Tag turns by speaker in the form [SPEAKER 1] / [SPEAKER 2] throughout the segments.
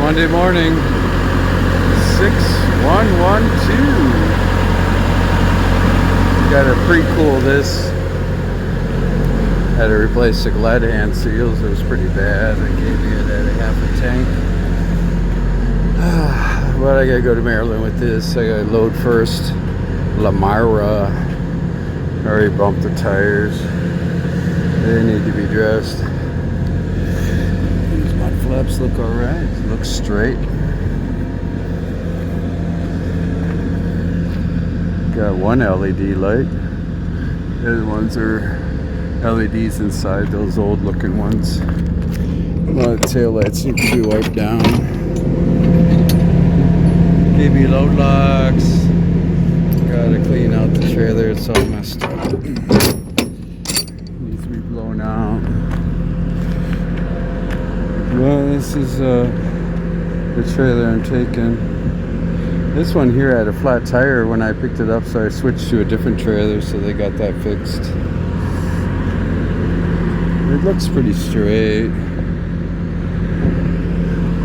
[SPEAKER 1] Monday morning, 6112. Got to pre-cool this. Had to replace the glad hand seals. It was pretty bad. I gave you it at a half a tank. But I gotta go to Maryland with this. I gotta load first. Lamara. Already bumped the tires. They need to be dressed. These mud flaps look alright. Looks straight. Got one LED light. The other ones are LEDs inside, those old looking ones. The tail lights need to be wiped down. Baby load locks. Gotta clean out the trailer, it's all messed up. Needs to be blown out. Well, this is the trailer I'm taking. This one here had a flat tire when I picked it up, so I switched to a different trailer, so they got that fixed. It looks pretty straight.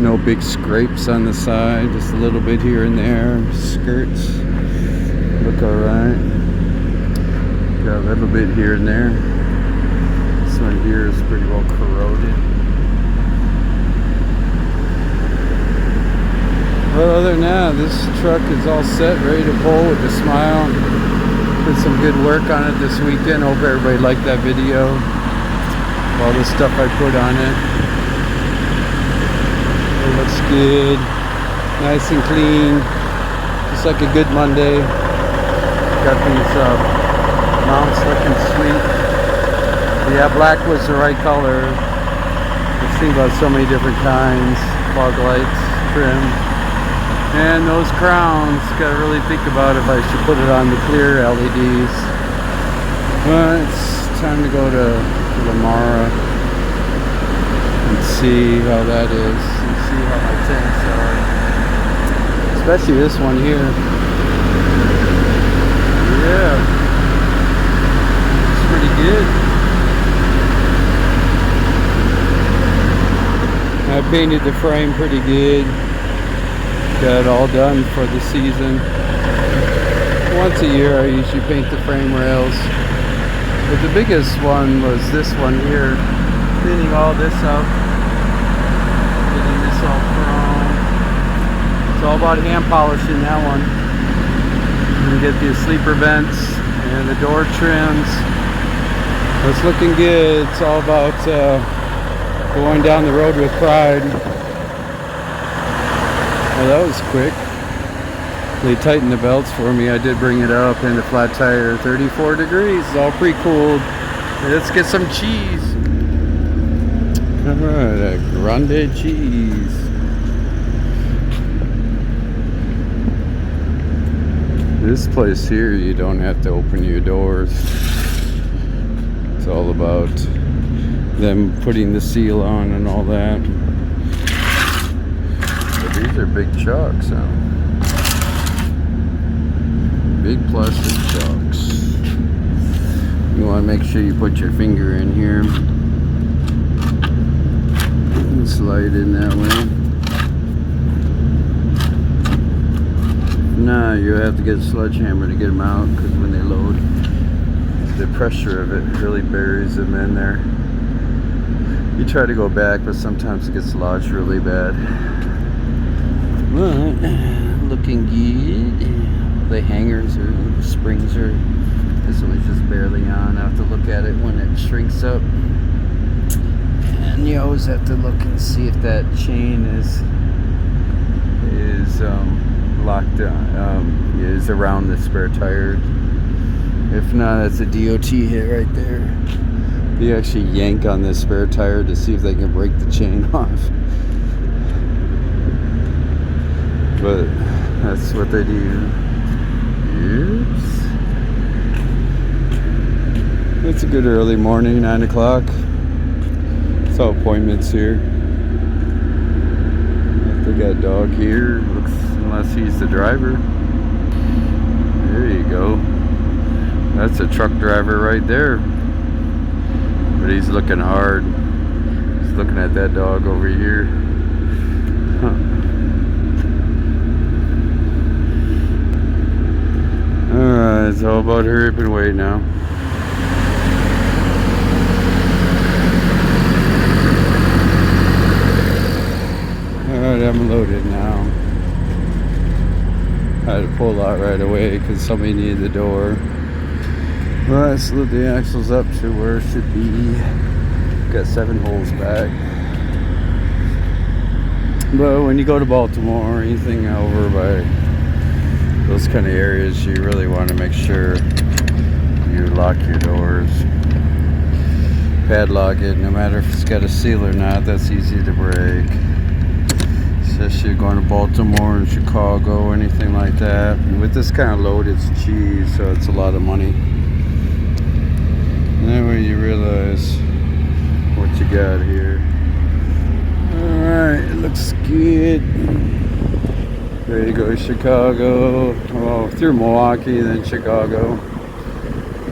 [SPEAKER 1] No big scrapes on the side, just a little bit here and there. Skirts look alright. Got a little bit here and there. This one here is pretty well corroded. But other than that, this truck is all set, ready to pull with a smile. Did some good work on it this weekend. Hope everybody liked that video. All the stuff I put on it. It looks good. Nice and clean. Just like a good Monday. Got these mounts looking sweet. Yeah, black was the right color. I've seen about so many different kinds. Fog lights, trim. And those crowns, gotta really think about if I should put it on the clear LEDs. Well, it's time to go to Lamara and see how that is, and see how my tanks are. Especially this one here. Yeah, it's pretty good. I painted the frame pretty good. Got it all done for the season. Once a year I usually paint the frame rails. But the biggest one was this one here. Cleaning all this up. Getting this all chrome. It's all about hand polishing that one. You can get the sleeper vents and the door trims. It's looking good. It's all about going down the road with pride. Well, that was quick. They tightened the belts for me. I did bring it up in a flat tire. 34 degrees, all pre-cooled. Let's get some cheese. Alright, a grande cheese. This place here, you don't have to open your doors. It's all about them putting the seal on and all that. But these are big chocks, huh? Big plastic chocks. You want to make sure you put your finger in here and slide in that way. Nah, you have to get a sledgehammer to get them out, because when they load, the pressure of it really buries them in there. You try to go back, but sometimes it gets lodged really bad. But looking good. The hangers or springs are, this one's just barely on. I have to look at it when it shrinks up, and you always have to look and see if that chain is locked on, is around the spare tire. If not, it's a DOT hit right there. You actually yank on this spare tire to see if they can break the chain off, but that's what they do. Oops. It's a good early morning, 9 o'clock. It's all appointments here. They got a dog here, looks, unless he's the driver. There you go. That's a truck driver right there. But he's looking hard. He's looking at that dog over here. Huh. Alright, it's all about hurry up and wait now. Alright, I'm loaded now. I had to pull out right away because somebody needed the door. Well, I slid the axles up to where it should be. Got 7 holes back. But when you go to Baltimore or anything over by those kind of areas, you really want to make sure you lock your doors. Padlock it, no matter if it's got a seal or not. That's easy to break. Especially if you're going to Baltimore and Chicago or anything like that. And with this kind of load, it's cheese, so it's a lot of money. And that way you realize what you got here. Alright, it looks good. Ready to go to Chicago. Well, through Milwaukee, then Chicago.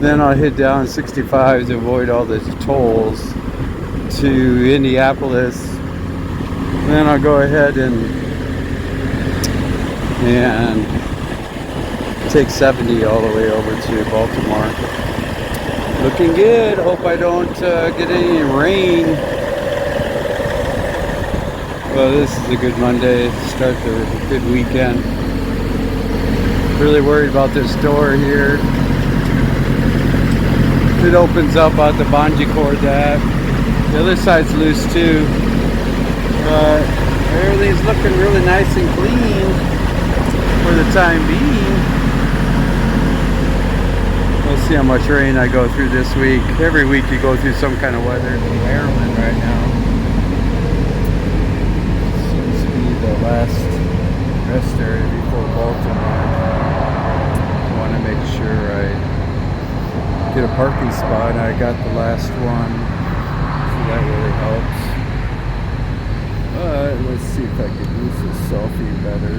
[SPEAKER 1] Then I'll hit down 65 to avoid all the tolls to Indianapolis. Then I'll go ahead and take 70 all the way over to Baltimore. Looking good. Hope I don't get any rain. Well, this is a good Monday. Start the good weekend. Really worried about this door here. It opens up out the bungee cord that. The other side's loose too. But everything's looking really nice and clean for the time being. We'll see how much rain I go through this week. Every week you go through some kind of weather in Maryland right now. Seems to be the last rest area before Baltimore. I want to make sure I get a parking spot. I got the last one, so that really helps. But let's see if I can use this selfie better.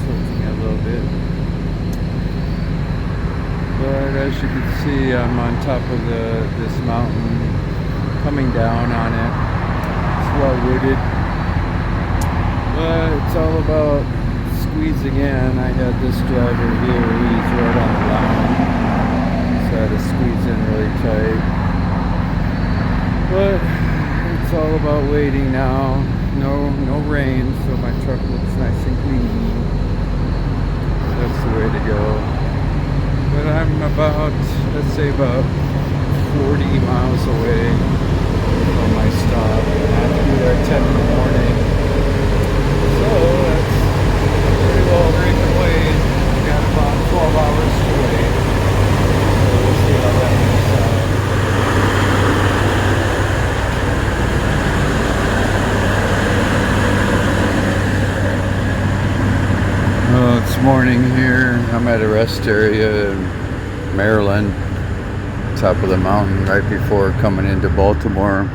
[SPEAKER 1] Tilting it a little bit. But as you can see, I'm on top of this mountain, coming down on it. It's well wooded. But it's all about squeezing in. I had this driver here, he's right on the line. So I had to squeeze in really tight. But it's all about waiting now. No rain, so my truck looks nice and clean. That's the way to go. But I'm about, let's say about 40 miles away from my stop. I have to be there at 10 in the morning. So that's pretty well breaking away. Got about 12 hours to wait. So we'll see how that works out. Oh, it's morning here. I'm at a rest area in Maryland, top of the mountain, right before coming into Baltimore.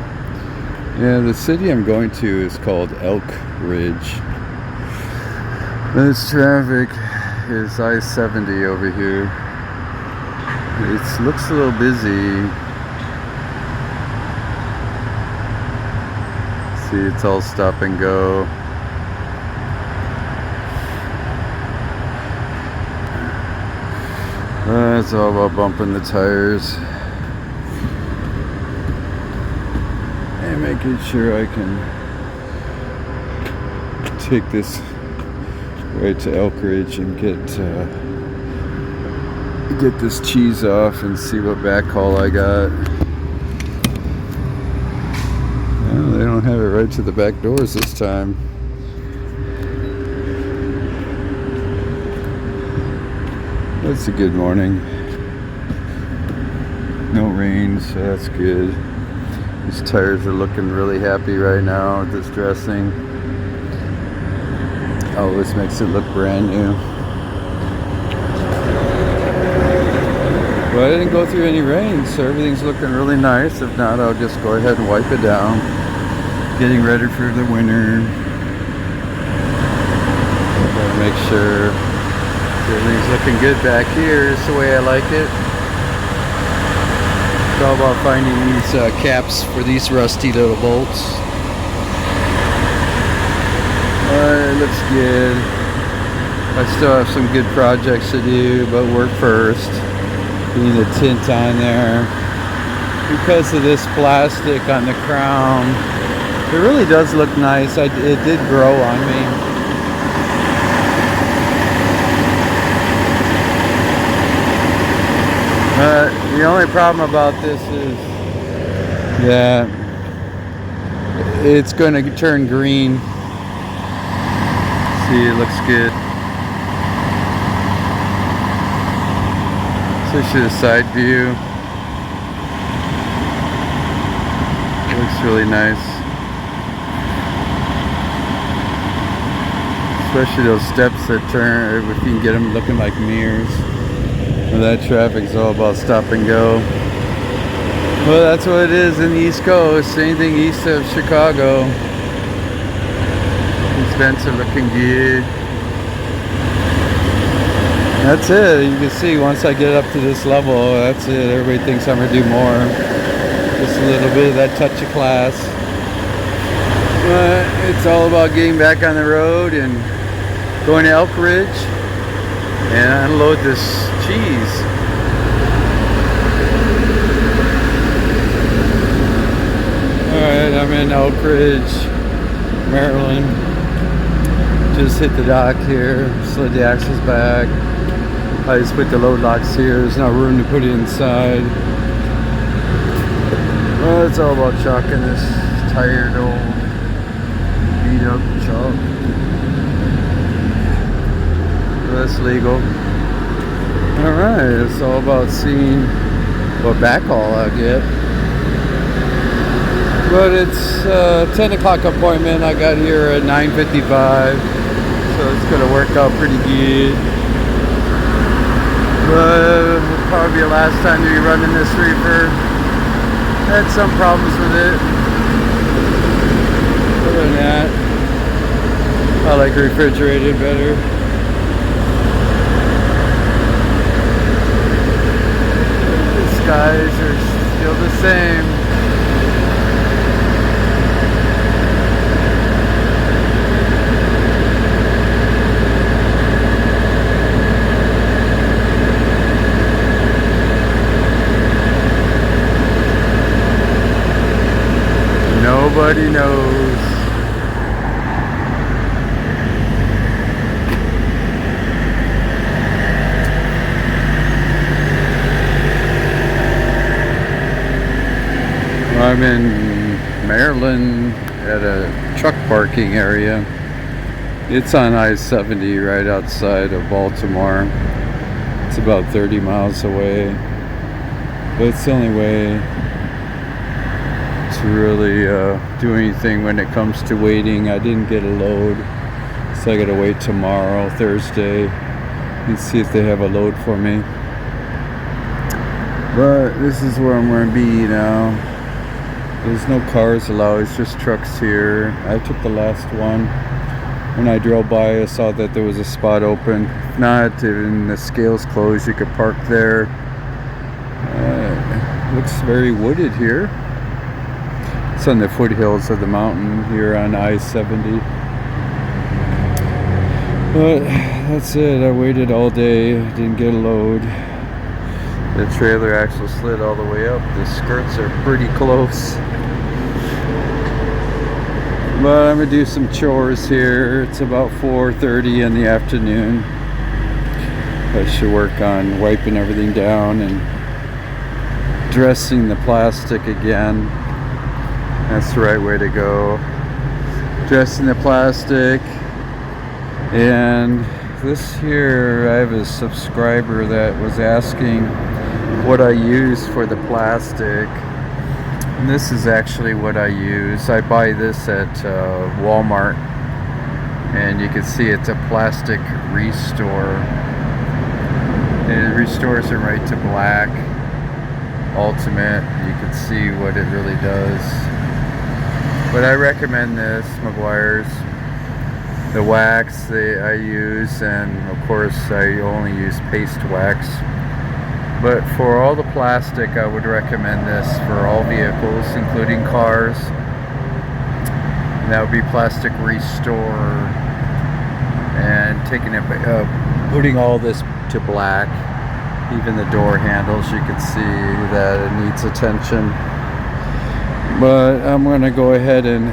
[SPEAKER 1] Yeah, the city I'm going to is called Elk Ridge. This traffic is I-70 over here. It looks a little busy. See, it's all stop and go. It's all about bumping the tires and making sure I can take this right to Elk Ridge and get this cheese off and see what backhaul I got. Well, they don't have it right to the back doors this time. It's a good morning. No rain, so that's good. These tires are looking really happy right now with this dressing. Oh, this makes it look brand new. Well, I didn't go through any rain, so everything's looking really nice. If not, I'll just go ahead and wipe it down. Getting ready for the winter. Gotta make sure everything's looking good back here. It's the way I like it. It's all about finding these caps for these rusty little bolts. Alright, looks good. I still have some good projects to do, but work first. Need a tint on there. Because of this plastic on the crown, it really does look nice. It did grow on me. The only problem about this is that it's going to turn green. See, it looks good. Especially the side view. It looks really nice. Especially those steps that turn, if you can get them looking like mirrors. Well, that traffic's all about stop and go. Well, that's what it is in the East Coast. Anything east of Chicago. These vents are looking good. That's it. You can see once I get up to this level, that's it. Everybody thinks I'm going to do more. Just a little bit of that touch of class. But it's all about getting back on the road and going to Elk Ridge and unload this cheese. Alright, I'm in Elk Ridge, Maryland. Just hit the dock here, slid the axles back. I just put the load locks here. There's no room to put it inside. Well, it's all about chalking this tired old beat up chalk. That's legal. Alright, it's all about seeing what backhaul I get. But it's a 10 o'clock appointment. I got here at 9:55, so it's going to work out pretty good. But it'll probably be the last time to be running this reefer. Had some problems with it. Other than that, I like refrigerated better. The skies are still the same. Nobody knows. I'm in Maryland at a truck parking area. It's on I-70 right outside of Baltimore. It's about 30 miles away. But it's the only way to really do anything when it comes to waiting. I didn't get a load, so I gotta wait tomorrow, Thursday, and see if they have a load for me. But this is where I'm gonna be now. There's no cars allowed, it's just trucks here. I took the last one. When I drove by, I saw that there was a spot open. If not, and the scale's closed, you could park there. Looks very wooded here. It's on the foothills of the mountain here on I-70. But that's it. I waited all day. Didn't get a load. The trailer axle slid all the way up. The skirts are pretty close. But I'm going to do some chores here. It's about 4:30 in the afternoon. I should work on wiping everything down and dressing the plastic again. That's the right way to go. Dressing the plastic. And this here, I have a subscriber that was asking what I use for the plastic. And this is actually what I use. I buy this at Walmart. And you can see it's a plastic restore. And it restores it right to black. Ultimate. You can see what it really does. But I recommend this, Meguiar's. The wax I use, and of course I only use paste wax. But for all the plastic, I would recommend this for all vehicles, including cars. And that would be Plastic Restore. and taking it, putting all this to black. Even the door handles, you can see that it needs attention. But I'm gonna go ahead and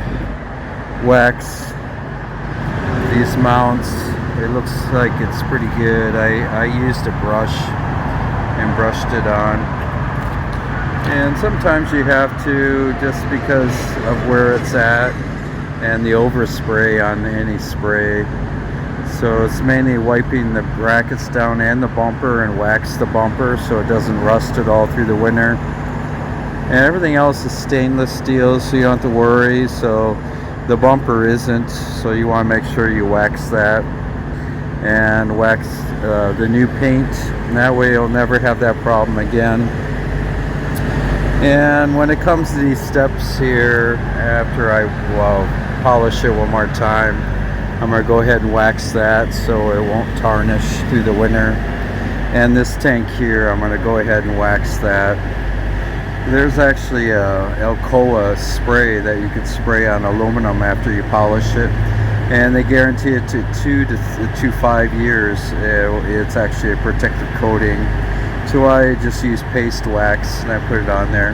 [SPEAKER 1] wax these mounts. It looks like it's pretty good. I used a brush and brushed it on. And sometimes you have to, just because of where it's at and the overspray on any spray. So it's mainly wiping the brackets down and the bumper and wax the bumper so it doesn't rust at all through the winter. And everything else is stainless steel, so you don't have to worry. So the bumper isn't, so you want to make sure you wax that and wax the new paint, and that way you'll never have that problem again. And when it comes to these steps here, after I polish it one more time, I'm going to go ahead and wax that so it won't tarnish through the winter. And this tank here, I'm going to go ahead and wax that. There's actually a Alcoa spray that you can spray on aluminum after you polish it, and they guarantee it to 2 to 5 years. It's actually a protective coating. So I just use paste wax and I put it on there,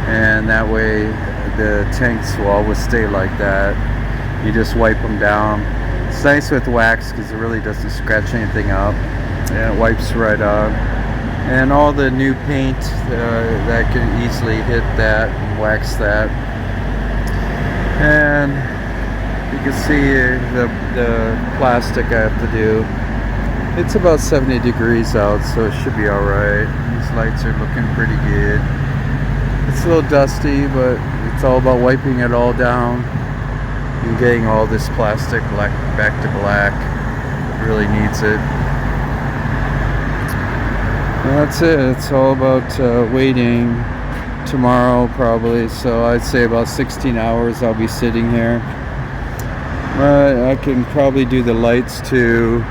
[SPEAKER 1] and that way the tanks will always stay like that. You just wipe them down. It's nice with wax because it really doesn't scratch anything up, and it wipes right off. And all the new paint that can easily hit that and wax that. And you can see the plastic I have to do. It's about 70 degrees out, so it should be alright. These lights are looking pretty good. It's a little dusty, but it's all about wiping it all down and getting all this plastic back to black. It really needs it. Well, that's it. It's all about waiting tomorrow probably, so I'd say about 16 hours I'll be sitting here. But I can probably do the lights too.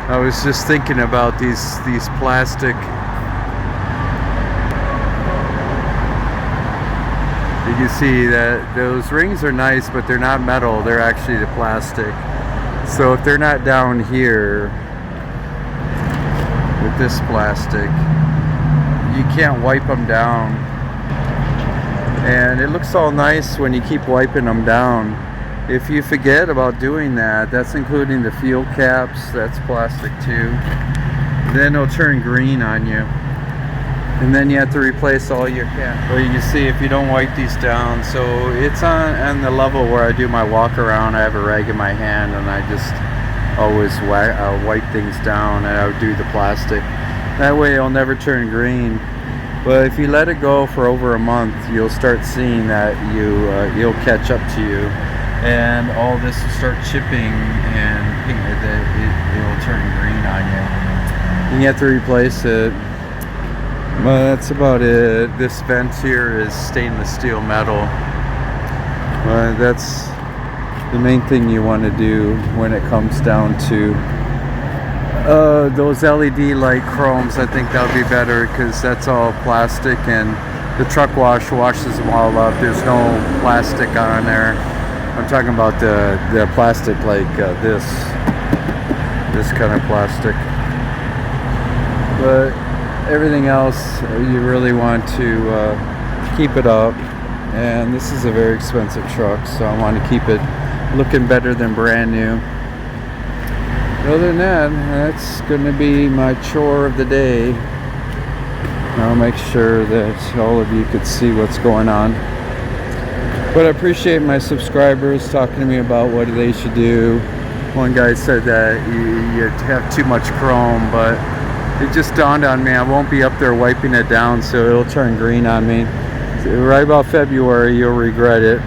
[SPEAKER 1] I was just thinking about these plastic. You can see that those rings are nice, but they're not metal, they're actually the plastic. So if they're not down here with this plastic, you can't wipe them down. And it looks all nice when you keep wiping them down. If you forget about doing that, that's including the fuel caps, that's plastic too, then it'll turn green on you. And then you have to replace all your caps. Well, you can see if you don't wipe these down, so it's on the level where I do my walk around. I have a rag in my hand and I just always wipe things down, and I would do the plastic. That way it'll never turn green. But if you let it go for over a month, you'll start seeing that you'll catch up to you. And all this will start chipping and it will turn green on you. And you have to replace it. But that's about it. This vent here is stainless steel metal. But that's the main thing you want to do when it comes down to those LED light chromes. I think that'll be better because that's all plastic, and the truck wash washes them all up. There's no plastic on there. I'm talking about the plastic like this kind of plastic. But everything else, you really want to keep it up. And this is a very expensive truck, so I want to keep it looking better than brand new. Other than that, that's going to be my chore of the day. I'll make sure that all of you could see what's going on. But I appreciate my subscribers talking to me about what they should do. One guy said that you have too much chrome, but it just dawned on me I won't be up there wiping it down, so it'll turn green on me. Right about February, you'll regret it.